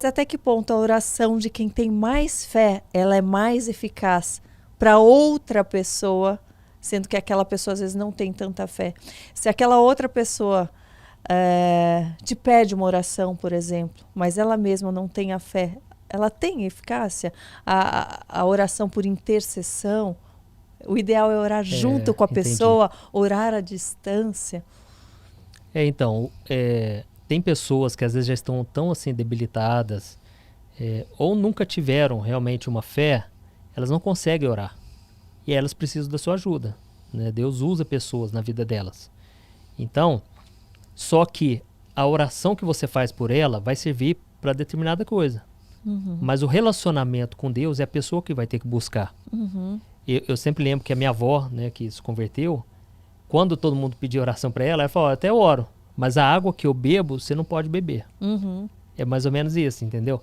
até que ponto a oração de quem tem mais fé, ela é mais eficaz para outra pessoa, sendo que aquela pessoa às vezes não tem tanta fé. Se aquela outra pessoa te pede uma oração, por exemplo, mas ela mesma não tem a fé, ela tem eficácia? A oração por intercessão, o ideal é orar junto com a pessoa, orar à distância. Então, tem pessoas que às vezes já estão tão assim debilitadas, ou nunca tiveram realmente uma fé, elas não conseguem orar. E elas precisam da sua ajuda, né? Deus usa pessoas na vida delas. Então, só que a oração que você faz por ela vai servir para determinada coisa. Uhum. Mas o relacionamento com Deus é a pessoa que vai ter que buscar. Uhum. Eu sempre lembro que a minha avó, né, que se converteu, quando todo mundo pedia oração para ela falou, até oro, mas a água que eu bebo, você não pode beber. Uhum. É mais ou menos isso, entendeu?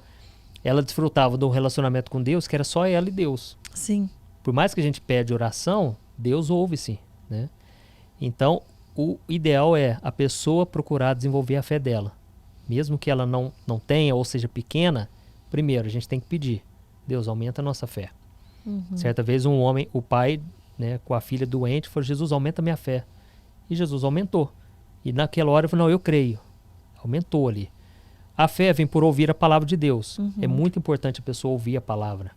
Ela desfrutava de um relacionamento com Deus que era só ela e Deus. Sim. Por mais que a gente pede oração, Deus ouve sim, né? Então, o ideal é a pessoa procurar desenvolver a fé dela. Mesmo que ela não tenha ou seja pequena, primeiro a gente tem que pedir. Deus, aumenta a nossa fé. Uhum. Certa vez um homem, o pai, né, com a filha doente, falou, Jesus, aumenta a minha fé. E Jesus aumentou. E naquela hora eu falei, não, eu creio. Aumentou ali. A fé vem por ouvir a palavra de Deus. Uhum. É muito importante a pessoa ouvir a palavra.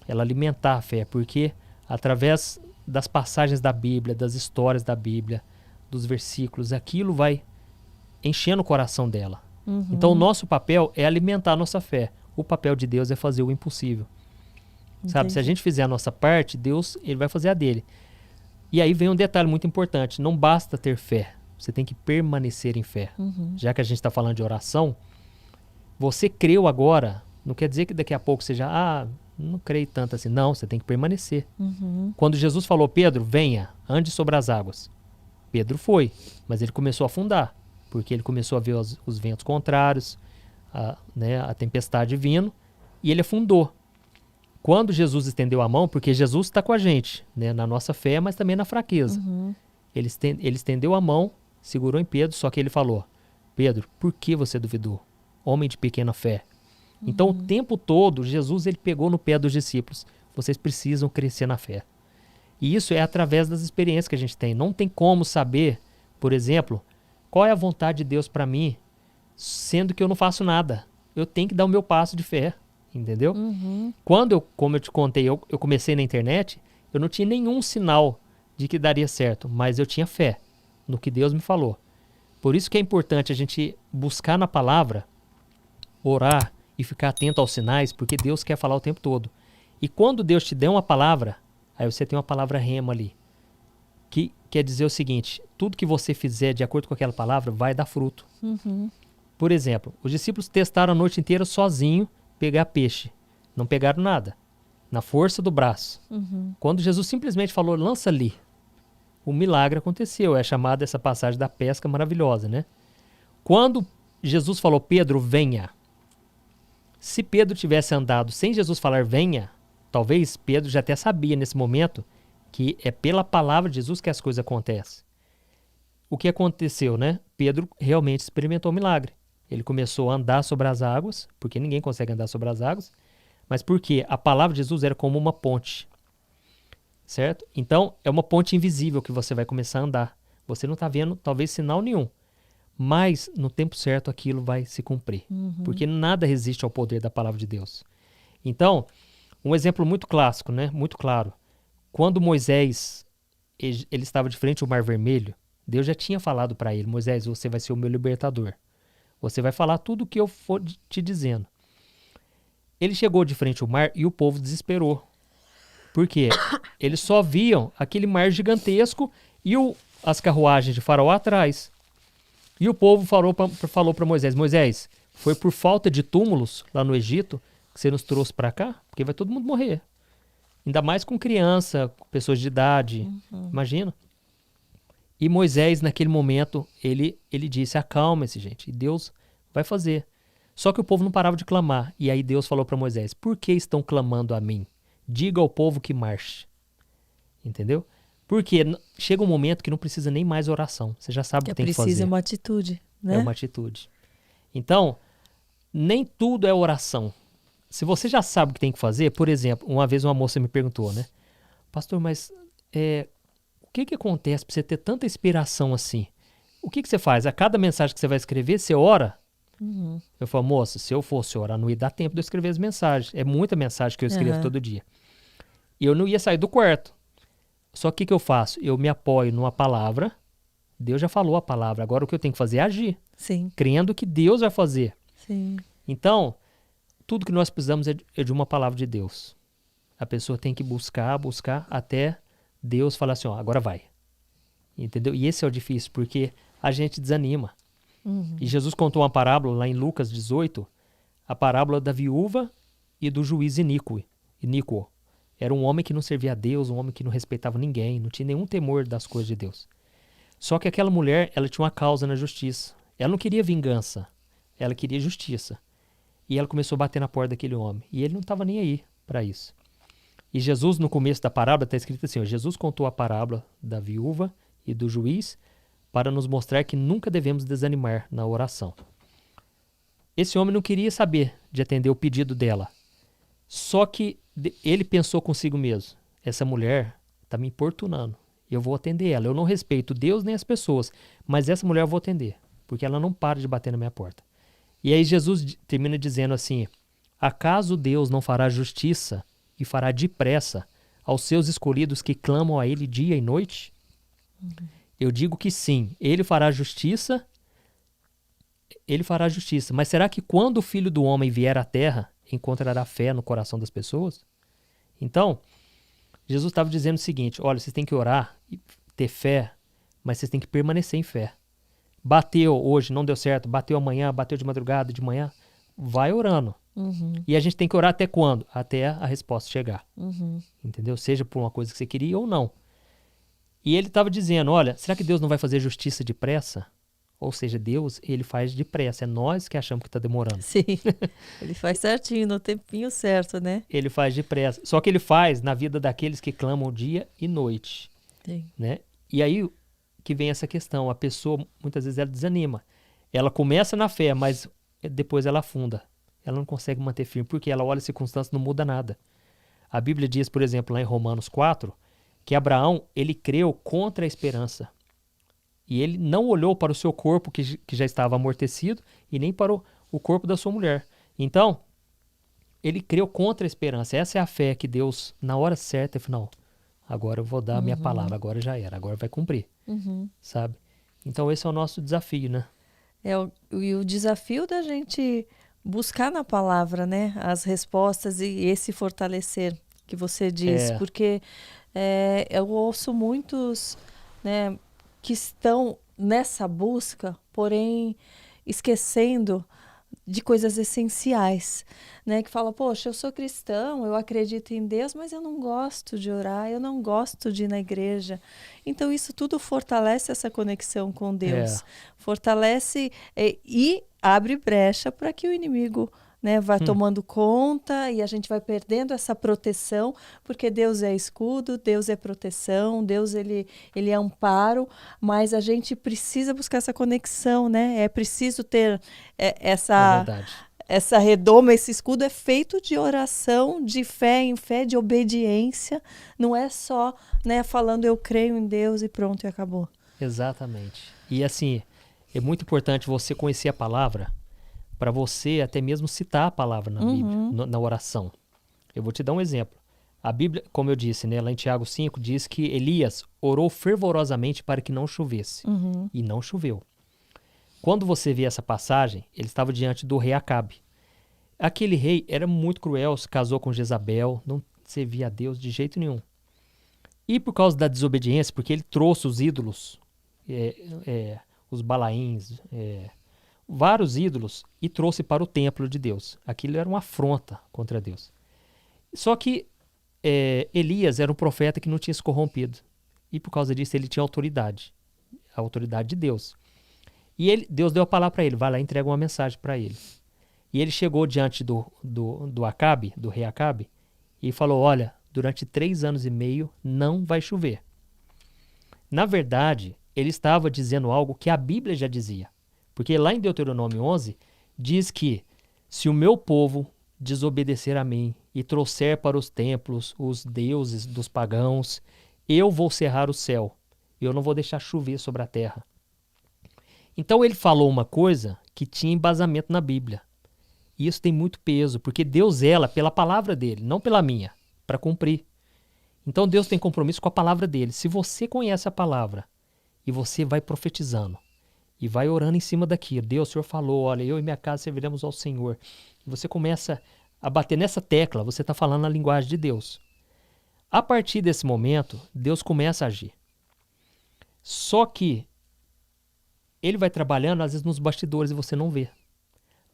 Ela alimentar a fé, porque através das passagens da Bíblia, das histórias da Bíblia, dos versículos, aquilo vai enchendo o coração dela. Uhum. Então o nosso papel é alimentar a nossa fé. O papel de Deus é fazer o impossível. Entendi. Sabe, se a gente fizer a nossa parte, Deus ele vai fazer a dele. E aí vem um detalhe muito importante, não basta ter fé, você tem que permanecer em fé. Uhum. Já que a gente está falando de oração, você creu agora, não quer dizer que daqui a pouco você já, não creio tanto assim. Não, você tem que permanecer. Uhum. Quando Jesus falou, Pedro, venha, ande sobre as águas. Pedro foi, mas ele começou a afundar, porque ele começou a ver os ventos contrários, a tempestade vindo, e ele afundou. Quando Jesus estendeu a mão, porque Jesus está com a gente, né, na nossa fé, mas também na fraqueza. Uhum. Ele estendeu a mão, segurou em Pedro, só que ele falou, Pedro, por que você duvidou? Homem de pequena fé. Então, o tempo todo, Jesus ele pegou no pé dos discípulos. Vocês precisam crescer na fé. E isso é através das experiências que a gente tem. Não tem como saber, por exemplo, qual é a vontade de Deus para mim, sendo que eu não faço nada. Eu tenho que dar o meu passo de fé, entendeu? Uhum. Quando como eu te contei, eu comecei na internet, eu não tinha nenhum sinal de que daria certo, mas eu tinha fé no que Deus me falou. Por isso que é importante a gente buscar na palavra, orar e ficar atento aos sinais, porque Deus quer falar o tempo todo. E quando Deus te der uma palavra, aí você tem uma palavra rema ali, que quer dizer o seguinte, tudo que você fizer de acordo com aquela palavra vai dar fruto. Uhum. Por exemplo, os discípulos testaram a noite inteira sozinho pegar peixe. Não pegaram nada. Na força do braço. Uhum. Quando Jesus simplesmente falou, lança ali, o milagre aconteceu. É chamada essa passagem da pesca maravilhosa, né? Quando Jesus falou, Pedro, venha. Se Pedro tivesse andado sem Jesus falar, venha, talvez Pedro já até sabia nesse momento que é pela palavra de Jesus que as coisas acontecem. O que aconteceu, né? Pedro realmente experimentou o milagre. Ele começou a andar sobre as águas, porque ninguém consegue andar sobre as águas, mas porque a palavra de Jesus era como uma ponte, certo? Então, é uma ponte invisível que você vai começar a andar. Você não está vendo, talvez, sinal nenhum, mas no tempo certo aquilo vai se cumprir, porque nada resiste ao poder da palavra de Deus. Então, um exemplo muito clássico, né? Muito claro. Quando Moisés ele estava de frente ao Mar Vermelho, Deus já tinha falado para ele, Moisés, você vai ser o meu libertador. Você vai falar tudo o que eu for te dizendo. Ele chegou de frente ao mar e o povo desesperou. Por quê? Eles só viam aquele mar gigantesco e as carruagens de Faraó atrás. E o povo falou para Moisés, Moisés, foi por falta de túmulos lá no Egito que você nos trouxe para cá? Porque vai todo mundo morrer. Ainda mais com criança, com pessoas de idade. Imagina. E Moisés, naquele momento, ele disse, acalma-se, gente. E Deus vai fazer. Só que o povo não parava de clamar. E aí Deus falou para Moisés, por que estão clamando a mim? Diga ao povo que marche. Entendeu? Porque chega um momento que não precisa nem mais oração. Você já sabe o que tem que fazer. Precisa uma atitude, né? É uma atitude. Então, nem tudo é oração. Se você já sabe o que tem que fazer, por exemplo, uma vez uma moça me perguntou, né? Pastor, mas o que acontece para você ter tanta inspiração assim? O que você faz? A cada mensagem que você vai escrever, você ora? Eu falo, moça, se eu fosse orar, não ia dar tempo de eu escrever as mensagens. É muita mensagem que eu escrevo todo dia. E eu não ia sair do quarto. Só que o que eu faço? Eu me apoio numa palavra. Deus já falou a palavra. Agora o que eu tenho que fazer é agir. Sim. Crendo que Deus vai fazer. Sim. Então, tudo que nós precisamos é de uma palavra de Deus. A pessoa tem que buscar até Deus falar assim, ó, agora vai. Entendeu? E esse é o difícil, porque a gente desanima. E Jesus contou uma parábola lá em Lucas 18, a parábola da viúva e do juiz iníquo. Era um homem que não servia a Deus, um homem que não respeitava ninguém, não tinha nenhum temor das coisas de Deus. Só que aquela mulher, ela tinha uma causa na justiça. Ela não queria vingança, ela queria justiça. E ela começou a bater na porta daquele homem. E ele não estava nem aí para isso. E Jesus, no começo da parábola, está escrito assim, ó, Jesus contou a parábola da viúva e do juiz para nos mostrar que nunca devemos desanimar na oração. Esse homem não queria saber de atender o pedido dela. Só que ele pensou consigo mesmo, essa mulher está me importunando, eu vou atender ela. Eu não respeito Deus nem as pessoas, mas essa mulher eu vou atender, porque ela não para de bater na minha porta. E aí Jesus termina dizendo assim, acaso Deus não fará justiça e fará depressa aos seus escolhidos que clamam a Ele dia e noite? Eu digo que sim, Ele fará justiça, mas será que quando o Filho do Homem vier à terra, encontrará fé no coração das pessoas? Então, Jesus estava dizendo o seguinte, olha, vocês têm que orar e ter fé, mas vocês têm que permanecer em fé. Bateu hoje, não deu certo, bateu amanhã, bateu de madrugada, de manhã, vai orando. E a gente tem que orar até quando? Até a resposta chegar. Entendeu? Seja por uma coisa que você queria ou não. E ele estava dizendo, olha, será que Deus não vai fazer justiça depressa? Ou seja, Deus, ele faz depressa. É nós que achamos que está demorando. Sim, ele faz certinho, no tempinho certo, né? Ele faz depressa. Só que ele faz na vida daqueles que clamam dia e noite. Sim. Né? E aí que vem essa questão. A pessoa, muitas vezes, ela desanima. Ela começa na fé, mas depois ela afunda. Ela não consegue manter firme, porque ela olha as circunstâncias, não muda nada. A Bíblia diz, por exemplo, lá em Romanos 4, que Abraão, ele creu contra a esperança. E ele não olhou para o seu corpo, que já estava amortecido, e nem para o corpo da sua mulher. Então, ele creu contra a esperança. Essa é a fé que Deus, na hora certa, falou, não, agora eu vou dar a minha palavra, agora já era, agora vai cumprir. Sabe? Então, esse é o nosso desafio, né? E o desafio da gente buscar na palavra, né, as respostas e esse fortalecer que você diz, porque eu ouço muitos, né, que estão nessa busca, porém esquecendo de coisas essenciais, né? Que fala, poxa, eu sou cristão, eu acredito em Deus, mas eu não gosto de orar, eu não gosto de ir na igreja. Então isso tudo fortalece essa conexão com Deus, fortalece e abre brecha para que o inimigo, né, vai tomando conta e a gente vai perdendo essa proteção, porque Deus é escudo, Deus é proteção, Deus ele é amparo, mas a gente precisa buscar essa conexão, né? É preciso ter essa redoma, esse escudo é feito de oração, de fé em fé, de obediência, não é só, né, falando eu creio em Deus e pronto, e acabou. Exatamente. E assim, é muito importante você conhecer a palavra, para você até mesmo citar a palavra na Bíblia, na oração. Eu vou te dar um exemplo. A Bíblia, como eu disse, né, lá em Tiago 5, diz que Elias orou fervorosamente para que não chovesse. E não choveu. Quando você vê essa passagem, ele estava diante do rei Acabe. Aquele rei era muito cruel, se casou com Jezabel, não servia a Deus de jeito nenhum. E por causa da desobediência, porque ele trouxe os ídolos, os balaíns, vários ídolos, e trouxe para o templo de Deus. Aquilo era uma afronta contra Deus. Só que Elias era um profeta que não tinha se corrompido. E por causa disso ele tinha autoridade. A autoridade de Deus. E Deus deu a palavra para ele. Vai lá e entrega uma mensagem para ele. E ele chegou diante do Acabe, do rei Acabe, e falou, olha, durante 3 anos e meio não vai chover. Na verdade, ele estava dizendo algo que a Bíblia já dizia. Porque lá em Deuteronômio 11, diz que Se o meu povo desobedecer a mim e trouxer para os templos os deuses dos pagãos, eu vou cerrar o céu. Eu não vou deixar chover sobre a terra. Então ele falou uma coisa que tinha embasamento na Bíblia. E isso tem muito peso, porque Deus zela pela palavra dele, não pela minha, para cumprir. Então Deus tem compromisso com a palavra dele. Se você conhece a palavra e você vai profetizando e vai orando em cima daquilo, Deus, o Senhor falou, olha, eu e minha casa serviremos ao Senhor. E você começa a bater nessa tecla, você está falando a linguagem de Deus. A partir desse momento, Deus começa a agir. Só que ele vai trabalhando, às vezes, nos bastidores e você não vê.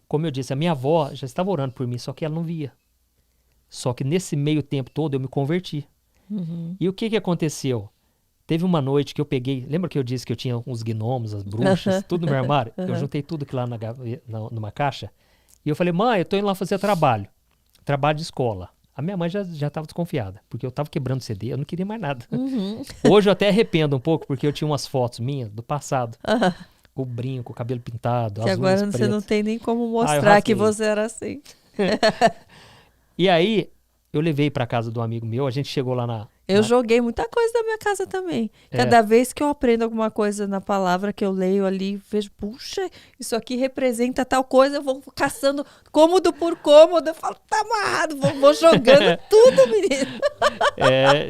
Como eu disse, a minha avó já estava orando por mim, só que ela não via. Só que nesse meio tempo todo eu me converti. E o que aconteceu? Teve uma noite que eu peguei... Lembra que eu disse que eu tinha uns gnomos, as bruxas, tudo no meu armário? Eu juntei tudo aqui lá numa caixa. E eu falei, mãe, eu tô indo lá fazer trabalho de escola. A minha mãe já estava desconfiada, porque eu estava quebrando CD, eu não queria mais nada. Hoje eu até arrependo um pouco, porque eu tinha umas fotos minhas do passado. O brinco, o cabelo pintado, que as agora unhas você pretas. não tem nem como mostrar que você era assim. E aí, eu levei para casa do amigo meu, a gente chegou lá Eu joguei muita coisa da minha casa também. Cada vez que eu aprendo alguma coisa na palavra que eu leio ali, vejo, puxa, isso aqui representa tal coisa, eu vou caçando cômodo por cômodo, eu falo, tá amarrado, vou jogando tudo, menino.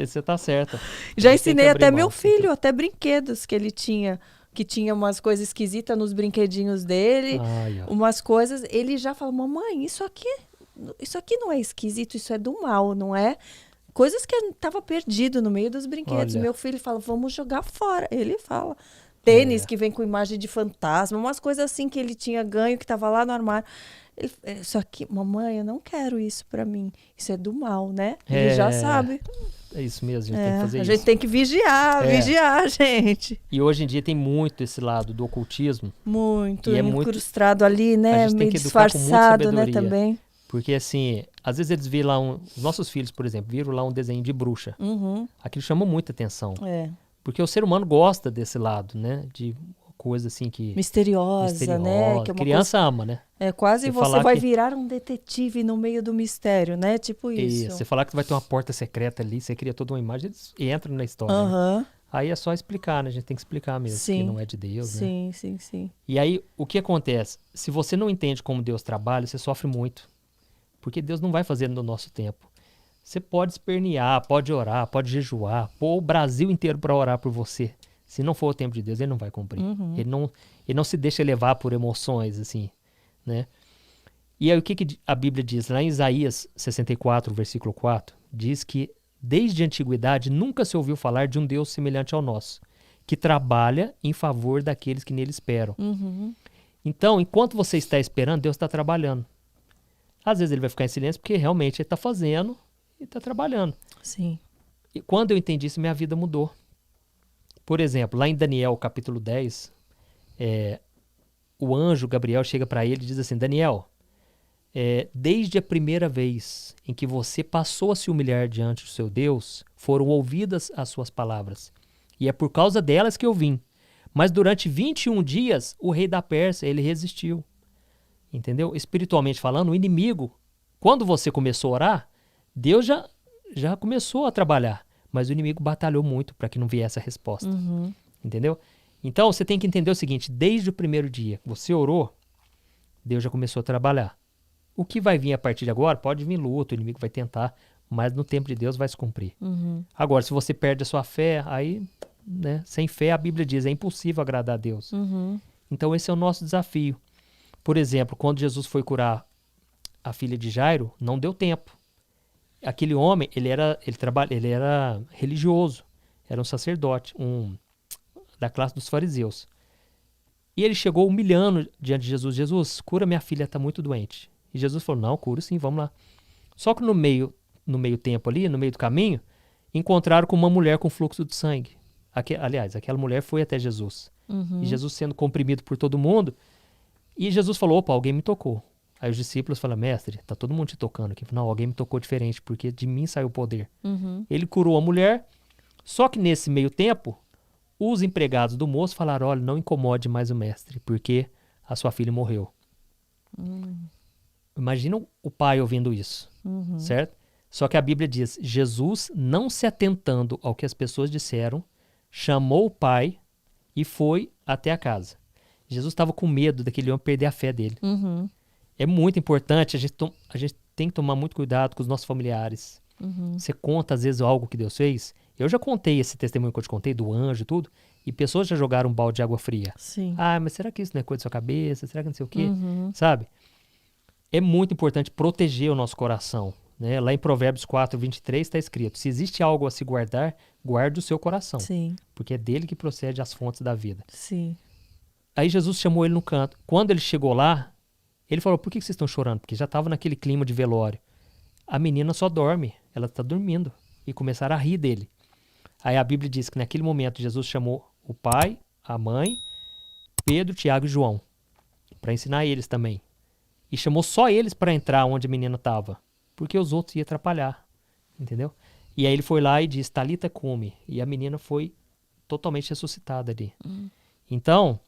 Você tá certa. Já ensinei até meu filho, até brinquedos que ele tinha, que tinha umas coisas esquisitas nos brinquedinhos dele, umas coisas, ele já fala, mamãe, isso aqui não é esquisito, isso é do mal, não é? Coisas que estava perdido no meio dos brinquedos. Olha. Meu filho fala, vamos jogar fora. Ele fala. Tênis que vem com imagem de fantasma, umas coisas assim que ele tinha ganho, que estava lá no armário. Só que, mamãe, eu não quero isso para mim. Isso é do mal, né? Ele já sabe. É isso mesmo, a gente tem que fazer isso. A gente tem que vigiar, gente. E hoje em dia tem muito esse lado do ocultismo. Muito, e incrustado ali, né? Meio disfarçado, né, também. Porque, assim, às vezes eles viram lá os nossos filhos, por exemplo, viram lá um desenho de bruxa. Aquilo chama muita atenção. Porque o ser humano gosta desse lado, né? De coisa assim que... Misteriosa, né? Que é uma criança ama, né? É quase você vai virar um detetive no meio do mistério, né? Tipo isso. Você falar que vai ter uma porta secreta ali, você cria toda uma imagem e entra na história. Né? Aí é só explicar, né? A gente tem que explicar mesmo, que não é de Deus, né? Sim. E aí, o que acontece? Se você não entende como Deus trabalha, você sofre muito. Porque Deus não vai fazer no nosso tempo. Você pode espernear, pode orar, pode jejuar, pôr o Brasil inteiro para orar por você. Se não for o tempo de Deus, ele não vai cumprir. Ele não se deixa levar por emoções, assim, né? E aí o que a Bíblia diz? Lá em Isaías 64, versículo 4, diz que desde a antiguidade nunca se ouviu falar de um Deus semelhante ao nosso, que trabalha em favor daqueles que nele esperam. Então, enquanto você está esperando, Deus está trabalhando. Às vezes ele vai ficar em silêncio porque realmente ele está fazendo e está trabalhando. Sim. E quando eu entendi isso, minha vida mudou. Por exemplo, lá em Daniel, capítulo 10, o anjo Gabriel chega para ele e diz assim, Daniel, desde a primeira vez em que você passou a se humilhar diante do seu Deus, foram ouvidas as suas palavras. E é por causa delas que eu vim. Mas durante 21 dias, o rei da Pérsia, ele resistiu. Entendeu? Espiritualmente falando, o inimigo, quando você começou a orar, Deus já começou a trabalhar, mas o inimigo batalhou muito para que não viesse a resposta. Entendeu? Então, você tem que entender o seguinte, desde o primeiro dia que você orou, Deus já começou a trabalhar. O que vai vir a partir de agora, pode vir luta, o inimigo vai tentar, mas no tempo de Deus vai se cumprir. Agora, se você perde a sua fé, aí, né, sem fé, a Bíblia diz, é impossível agradar a Deus. Então, esse é o nosso desafio. Por exemplo, quando Jesus foi curar a filha de Jairo, não deu tempo. Aquele homem, ele era religioso, era um sacerdote, da classe dos fariseus. E ele chegou humilhando diante de Jesus. Jesus, cura minha filha, está muito doente. E Jesus falou, não, cura sim, vamos lá. Só que no meio tempo ali, no meio do caminho, encontraram com uma mulher com fluxo de sangue. Aliás, aquela mulher foi até Jesus. E Jesus sendo comprimido por todo mundo, e Jesus falou, opa, alguém me tocou. Aí os discípulos falaram, mestre, tá todo mundo te tocando aqui. Não, alguém me tocou diferente, porque de mim saiu o poder. Ele curou a mulher, só que nesse meio tempo, os empregados do moço falaram, olha, não incomode mais o mestre, porque a sua filha morreu. Imagina o pai ouvindo isso, certo? Só que a Bíblia diz, Jesus, não se atentando ao que as pessoas disseram, chamou o pai e foi até a casa. Jesus estava com medo daquele homem perder a fé dele. É muito importante, a gente tem que tomar muito cuidado com os nossos familiares. Você conta, às vezes, algo que Deus fez. Eu já contei esse testemunho que eu te contei, do anjo e tudo, e pessoas já jogaram um balde de água fria. Sim. Ah, mas será que isso não é coisa da sua cabeça? Será que não sei o quê? Sabe? É muito importante proteger o nosso coração. Né? Lá em Provérbios 4, 23 está escrito, se existe algo a se guardar, guarde o seu coração. Sim. Porque é dele que procede as fontes da vida. Sim. Aí Jesus chamou ele no canto. Quando ele chegou lá, ele falou, por que vocês estão chorando? Porque já estava naquele clima de velório. A menina só dorme, ela está dormindo. E começaram a rir dele. Aí a Bíblia diz que naquele momento Jesus chamou o pai, a mãe, Pedro, Tiago e João, para ensinar eles também. E chamou só eles para entrar onde a menina estava, porque os outros iam atrapalhar, entendeu? E aí ele foi lá e disse, Talita cumi, e a menina foi totalmente ressuscitada ali. Então,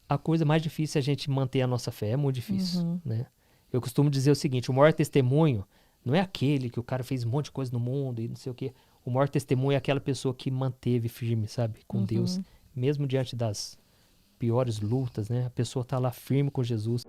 a coisa mais difícil é a gente manter a nossa fé, é muito difícil, né? Eu costumo dizer o seguinte, o maior testemunho não é aquele que o cara fez um monte de coisa no mundo e não sei o quê. O maior testemunho é aquela pessoa que manteve firme, sabe, com Deus, mesmo diante das piores lutas, né? A pessoa tá lá firme com Jesus.